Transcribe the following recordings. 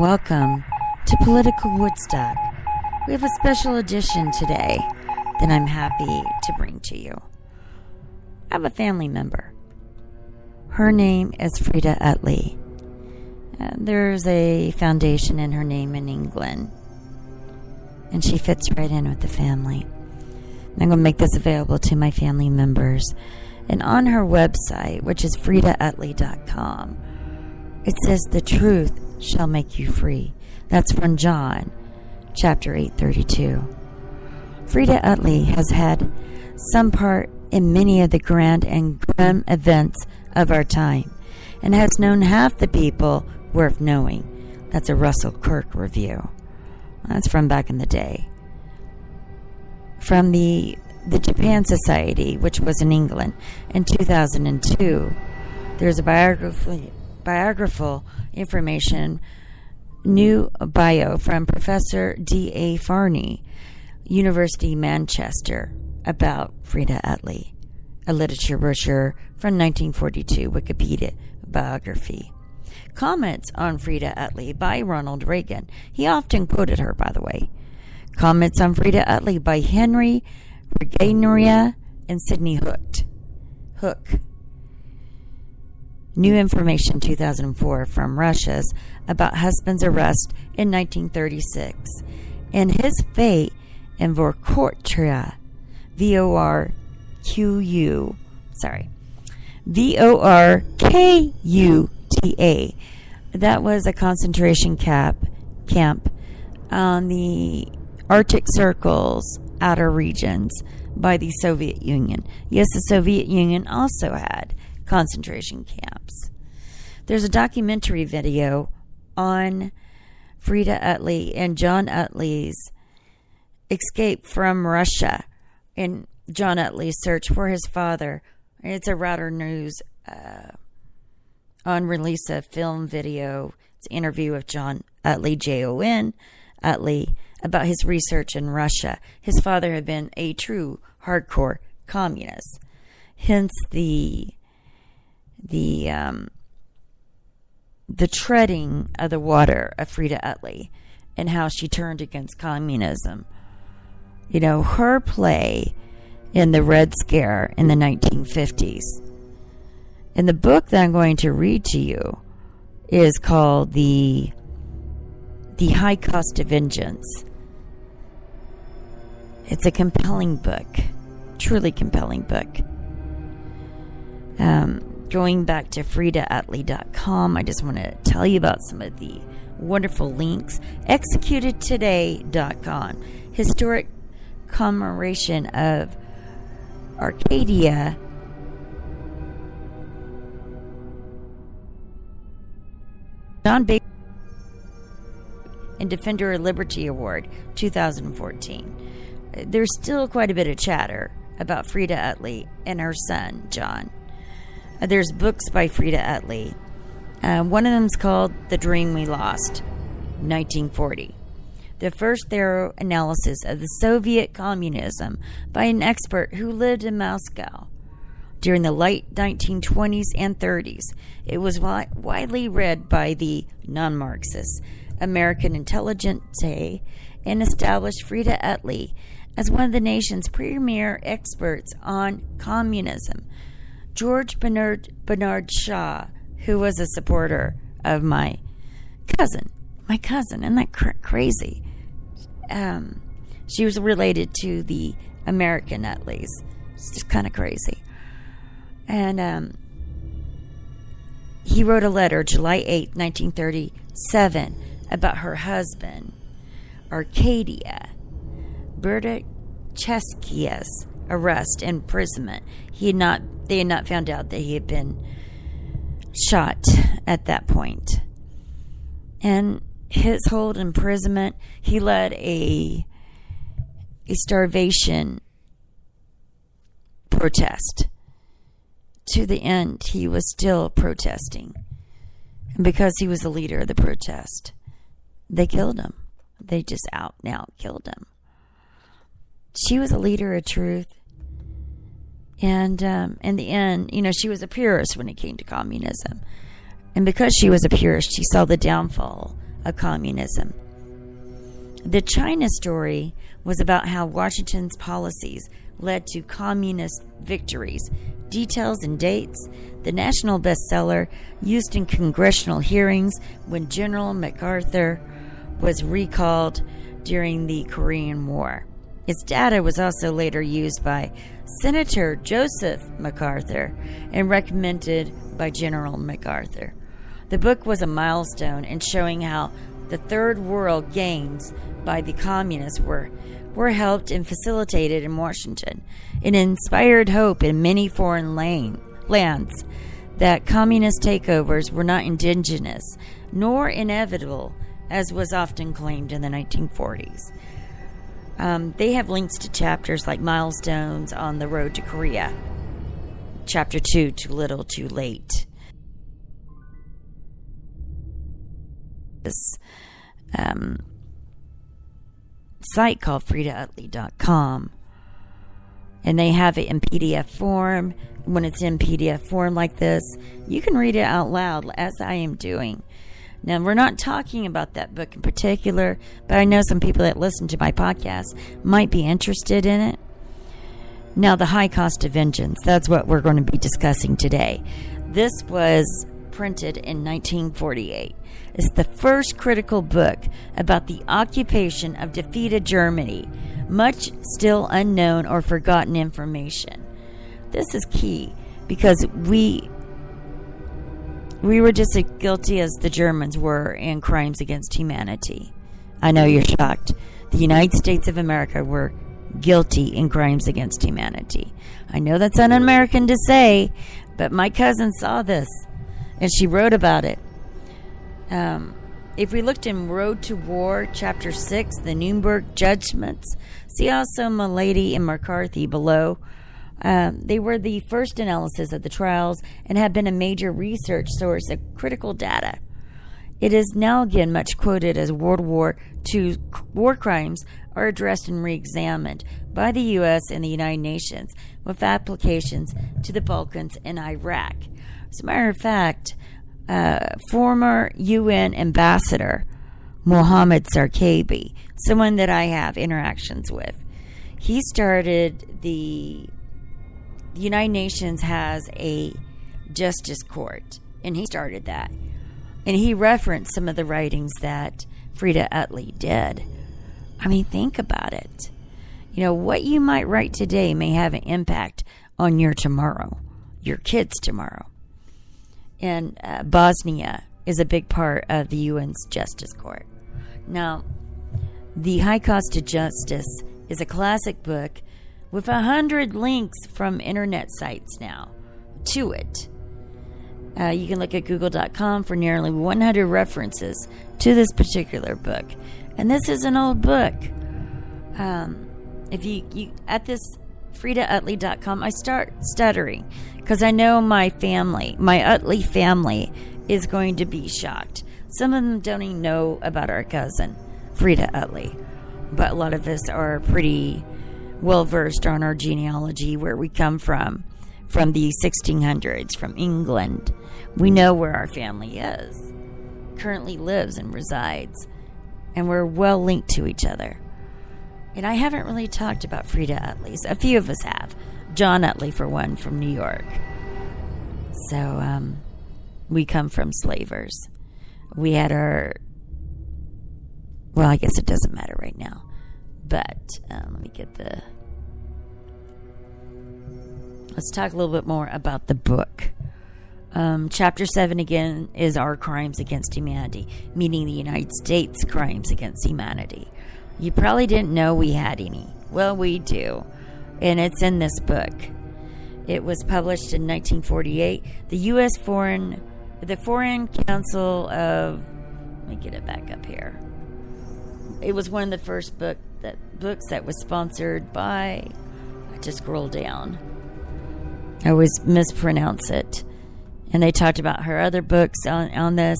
Welcome to Political Woodstock. We have a special edition today that I'm happy to bring to you. I have a family member. Her name is Freda-Utley. There's a foundation in her name in England, and she fits right in with the family. And I'm going to make this available to my family members. And on her website, which is freda-utley.com, it says, "The truth shall make you free." That's from John, chapter 8:32. Freda-Utley has had some part in many of the grand and grim events of our time, and has known half the people worth knowing. That's a Russell Kirk review. That's from back in the day. From the Japan Society, which was in England, in 2002, there's a biographical information, new bio from Professor D.A. Farney, University Manchester, about Freda-Utley, a literature brochure from 1942, Wikipedia biography. Comments on Freda-Utley by Ronald Reagan. He often quoted her, by the way. Comments on Freda-Utley by Henry Regeneria and Sidney Hook. New information 2004 from Russia's about husband's arrest in 1936 and his fate in Vorkuta, Vorkuta. That was a concentration camp on the Arctic Circle's outer regions by the Soviet Union. Yes, the Soviet Union also had concentration camps. There's a documentary video on Freda-Utley and John Utley's escape from Russia and John Utley's search for his father. It's a Router News on release of film video. It's an interview with John Utley, Jon Utley, about his research in Russia. His father had been a true hardcore communist. Hence the treading of the water of Freda-Utley and how she turned against communism. You know, her play in the Red Scare in the 1950s. And the book that I'm going to read to you is called the-high-cost-of-vengence. It's a compelling book, truly compelling book. Going back to freda-utley.com, I just want to tell you about some of the wonderful links. Executedtoday.com, historic commemoration of Arcadia. John Baker and Defender of Liberty Award 2014. There's still quite a bit of chatter about Freda-Utley and her son, John. There's books by Freda-Utley. One of them is called The Dream We Lost, 1940. The first thorough analysis of the Soviet communism by an expert who lived in Moscow during the late 1920s and 30s. It was widely read by the non-Marxists, American intelligentsia, and established Freda-Utley as one of the nation's premier experts on communism. George Bernard Shaw, who was a supporter of my cousin, isn't that crazy? She was related to the American Utleys. It's just kind of crazy. And he wrote a letter July 8, 1937, about her husband, Arcadia Berdichevsky's arrest and imprisonment. They had not found out that he had been shot at that point. And his whole imprisonment, he led a starvation protest. To the end, he was still protesting. And because he was the leader of the protest, they killed him. They just out and out killed him. She was a leader of truth. And in the end, she was a purist when it came to communism. And because she was a purist, she saw the downfall of communism. The China story was about how Washington's policies led to communist victories. Details and dates: the national bestseller used in congressional hearings when General MacArthur was recalled during the Korean War. Its data was also later used by Senator Joseph MacArthur and recommended by General MacArthur. The book was a milestone in showing how the Third World gains by the communists were helped and facilitated in Washington. It inspired hope in many foreign lands that communist takeovers were not indigenous nor inevitable, as was often claimed in the 1940s. They have links to chapters like Milestones on the Road to Korea, Chapter 2, Too Little, Too Late. This site called freda-utley.com, and they have it in PDF form. When it's in PDF form like this, you can read it out loud, as I am doing. Now, we're not talking about that book in particular, but I know some people that listen to my podcast might be interested in it. Now, the-high-cost-of-vengence, that's what we're going to be discussing today. This was printed in 1948. It's the first critical book about the occupation of defeated Germany. Much still unknown or forgotten information. This is key because we were just as guilty as the Germans were in crimes against humanity. I know you're shocked. The United States of America were guilty in crimes against humanity. I know that's un-American to say, but my cousin saw this, and she wrote about it. If we looked in Road to War, Chapter 6, the Nuremberg Judgments, see also Milady and McCarthy below. They were the first analysis of the trials and have been a major research source of critical data. It is now again much quoted as World War II war crimes are addressed and re-examined by the U.S. and the United Nations with applications to the Balkans and Iraq. As a matter of fact, former UN ambassador Mohammed Sarkabi, someone that I have interactions with, he started the United Nations has a justice court, and he started that. And he referenced some of the writings that Freda-Utley did. I mean, think about it. You know, what you might write today may have an impact on your tomorrow, your kids' tomorrow. And Bosnia is a big part of the UN's Justice Court. Now, The High Cost of Justice is a classic book with 100 links from internet sites now to it. You can look at google.com for nearly 100 references to this particular book. And this is an old book. If you at this freda-utley.com, I start stuttering because I know my family, my Utley family, is going to be shocked. Some of them don't even know about our cousin, Freda-Utley. But a lot of us are pretty well versed on our genealogy, where we come from the 1600s, from England. We know where our family is, currently lives and resides, and we're well linked to each other. And I haven't really talked about Freda-Utley's. A few of us have. John Utley, for one, from New York. So, we come from slavers. We had our... Well, I guess it doesn't matter right now. But, let me get the... Let's talk a little bit more about the book. Chapter 7, again, is our crimes against humanity, meaning the United States crimes against humanity. You probably didn't know we had any. Well, we do. And it's in this book. It was published in 1948. The Foreign Council of... Let me get it back up here. It was one of the first books that was sponsored by... I have to scroll down. I always mispronounce it. And they talked about her other books on this.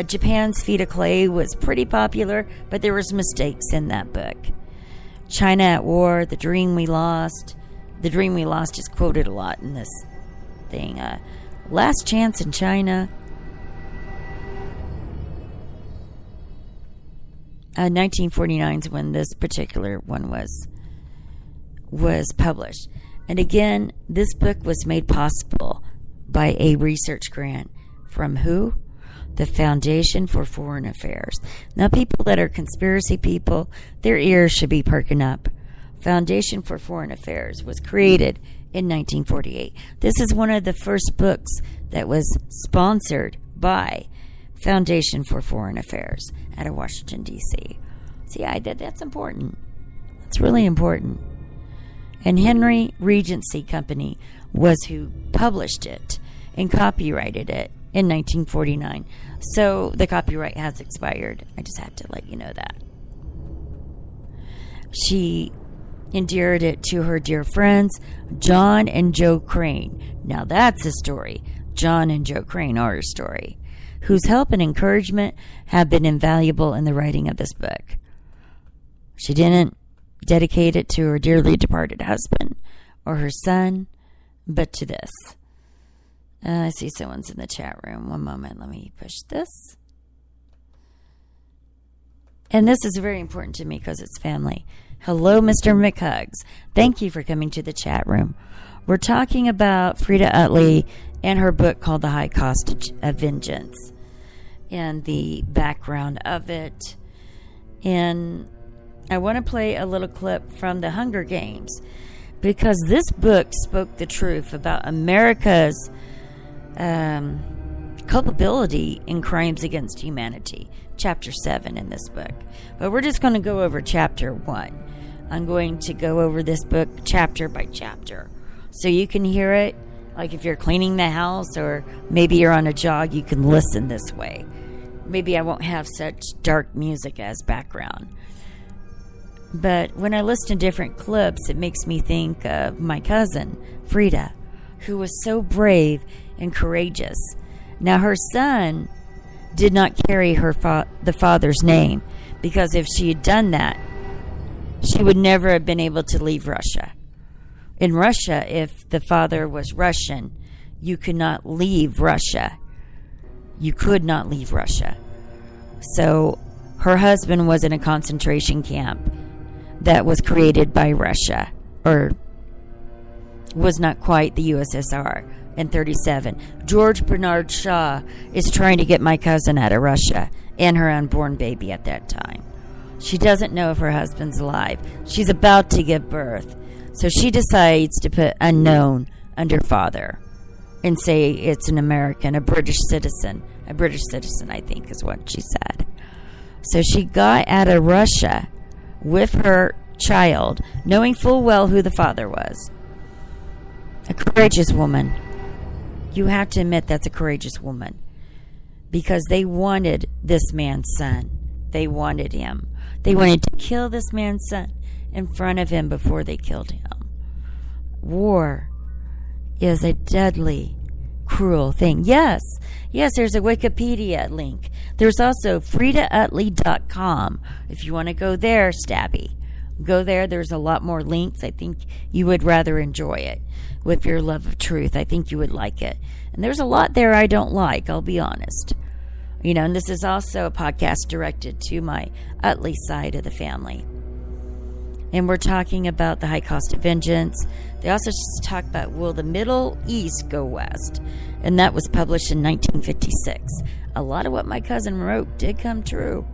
Japan's Feet of Clay was pretty popular, but there was mistakes in that book. China at War, The Dream We Lost. The Dream We Lost is quoted a lot in this thing. Last Chance in China. 1949 is when this particular one was published. And again, this book was made possible by a research grant from who? The Foundation for Foreign Affairs. Now, people that are conspiracy people, their ears should be perking up. Foundation for Foreign Affairs was created in 1948. This is one of the first books that was sponsored by Foundation for Foreign Affairs out of Washington, D.C. So, yeah, that's important. That's really important. And Henry Regency Company was who published it and copyrighted it in 1949. So the copyright has expired. I just had to let you know that. She endeared it to her dear friends, John and Joe Crane. Now that's a story. John and Joe Crane are a story, whose help and encouragement have been invaluable in the writing of this book. She didn't dedicate it to her dearly departed husband or her son, but to this. I see someone's in the chat room. One moment. Let me push this. And this is very important to me because it's family. Hello, Mr. McHugs. Thank you for coming to the chat room. We're talking about Freda-Utley and her book called The-High-Cost-of-Vengence and the background of it. And I want to play a little clip from the Hunger Games because this book spoke the truth about America's culpability in crimes against humanity. Chapter 7 in this book. But we're just going to go over chapter 1. I'm going to go over this book chapter by chapter so you can hear it. Like if you're cleaning the house or maybe you're on a jog, you can listen this way. Maybe I won't have such dark music as background. But when I listen to different clips, it makes me think of my cousin, Freda, who was so brave and courageous. Now, her son did not carry the father's name because if she had done that, she would never have been able to leave Russia. In Russia, if the father was Russian, you could not leave Russia. You could not leave Russia. So her husband was in a concentration camp that was created by Russia, or was not quite the USSR in 1937. George Bernard Shaw is trying to get my cousin out of Russia and her unborn baby at that time. She doesn't know if her husband's alive. She's about to give birth. So she decides to put unknown under father and say it's an American, a British citizen. A British citizen, I think, is what she said. So she got out of Russia with her child, knowing full well who the father was. A courageous woman. You have to admit that's a courageous woman. Because they wanted this man's son. They wanted him. They wanted to kill this man's son in front of him before they killed him. War is a deadly, cruel thing. Yes, there's a Wikipedia link. There's also freda-utley.com. If you want to go there, Stabby, go there. There's a lot more links. I think you would rather enjoy it. With your love of truth, I think you would like it. And there's a lot there I don't like, I'll be honest. And this is also a podcast directed to my Utley side of the family. And we're talking about the high cost of vengeance. They also talk about will the Middle East go west? And that was published in 1956. A lot of what my cousin wrote did come true.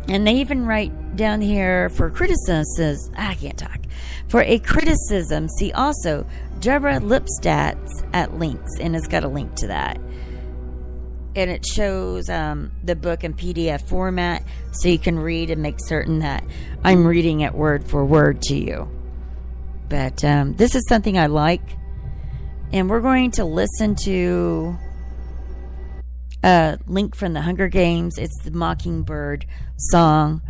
And they even write down here for criticisms. I can't talk. For a criticism, see also Deborah Lipstadt's at links, and it's got a link to that. And it shows the book in PDF format so you can read and make certain that I'm reading it word for word to you. But this is something I like. And we're going to listen to a link from the Hunger Games. It's the Mockingbird song.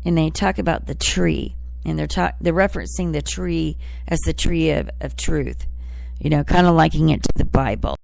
And they talk about the tree. And they're referencing the tree as the tree of truth. Kind of liking it to the Bible.